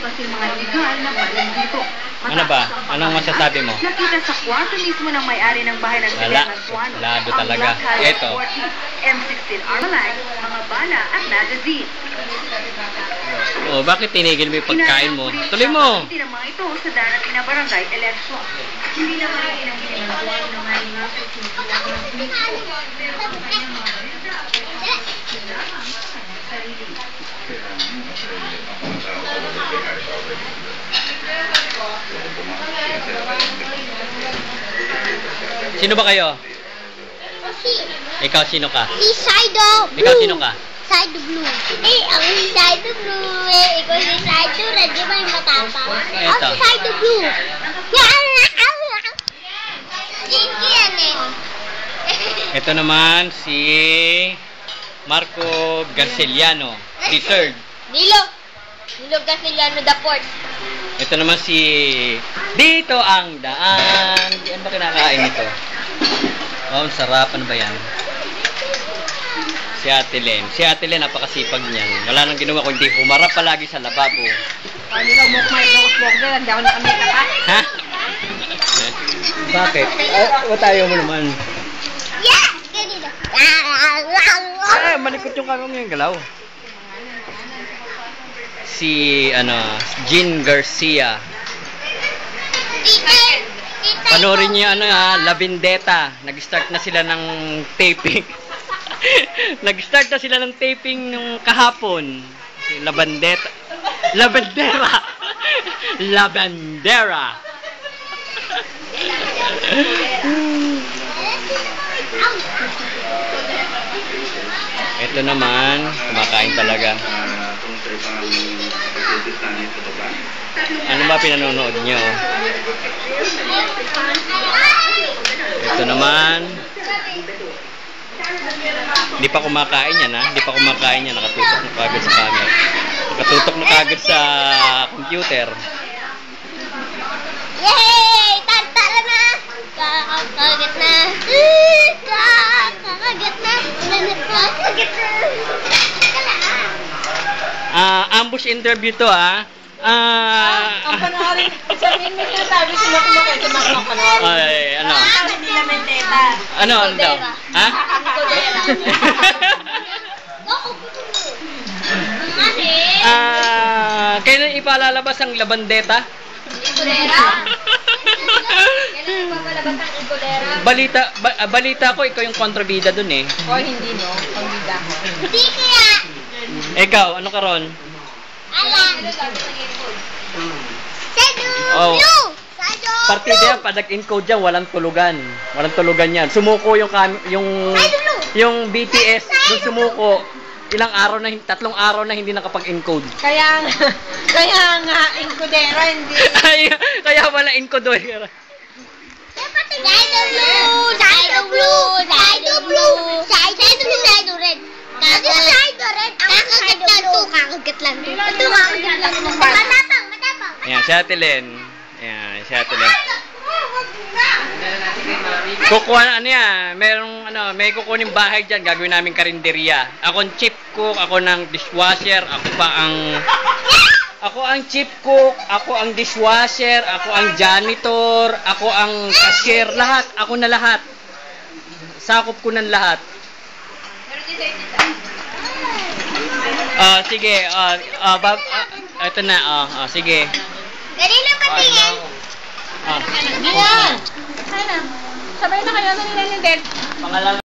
Kasi mga legal na bayan dito. Ano ba? Anong masasabi mo? Nakita sa kwarto mismo ng may-ari ng bahay ng Wala. Mantuano. Lado talaga. Ito. M16 Armalite, mga bala at magazine. Oh, bakit tinigil mo yung pagkain mo? Tuloy mo! Hindi ng mga ito sa darating na barangay election. Hindi naman ginagin ng Mantuano na may nasa Sino ba kayo? Si. Ikaw sino ka? Si Sido Blue. Ikaw sino ka? Sido Blue. Ako si Sido Blue. Ikaw si Sido Red. Di ba yung matapang? Ako si Sido Blue. Yan eh. Ito naman si Marco Garceliano, the third. Nilo Garceliano the fourth. Ito naman si Dito ang Daan. Ano ba kinakain ito? Oh, sarap. Ano ba yan? Si Ate Len. Si Ate Len, napakasipag niyan. Wala nang ginawa kundi humarap palagi sa lababo. Paano lang mukmay din? Hindi ako nakamita ka. Ha? Bakit? Tayo mo naman. Yes! Ganito. Malikot yung kamong yung galaw. Si, Jean Garcia. Panoorin niyo La Vendetta. Nag-start na sila ng taping. Nag-start na sila ng taping nung kahapon. Si La Vendetta. La Bandera. La Bandera. Ito naman, kumakain talaga. Ano ba pinanonood nyo? Ito naman. Hindi pa kumakain yan, ha? Hindi pa kumakain yan. Nakatutok na kagad sa camera. Nakatutok na kagad sa computer. Yay! Tantara na! Kakagat na! Kakagat na! Kakagat na! Ambush interview to, ha? Ang panoorin, sabihin mo siya sabi sila kumakay sa mga panoorin. Ay, ano? Hindi na Mendeta. Ano daw? Ha? Kailan ipalalabas ang La Vendetta? Igolera? Kailan ipapalabas ang Igolera? Balita ko, ikaw yung kontrabida dun eh. O hindi no, pambida ko. Hindi kaya! Ikaw, ano ka ron? Alam! Sido Oh. Blue! Sido Partida yan, pag nag-encode dyan, walang tulugan. Walang tulugan yan. Sumuko yung BTS, doon sumuko. Ilang araw na, 3 araw na hindi nakapag-encode. Kaya nga, Incudera, hindi. Kaya wala encode. Sido Blue! Sido Blue! Sido Blue! Sido Red! Sido Red! Kakagat lang to! Kakagat lang to! Ito kakagat lang to! Matapang! Matapang! Ayan, si Ate Len. Ayan, si Ate Len. Kukuha may kukunin bahay dyan, gagawin namin karinderya. Ako ang chief cook, ako ng dishwasher, ako ang chief cook, ako ang dishwasher, ako ang janitor, ako ang cashier, lahat, ako na lahat. Sakop ko ng lahat. Sige, ito na, sige. Kanina patingin. Ganyan! Sana, sabay na kayo, nanilin din. Pangalan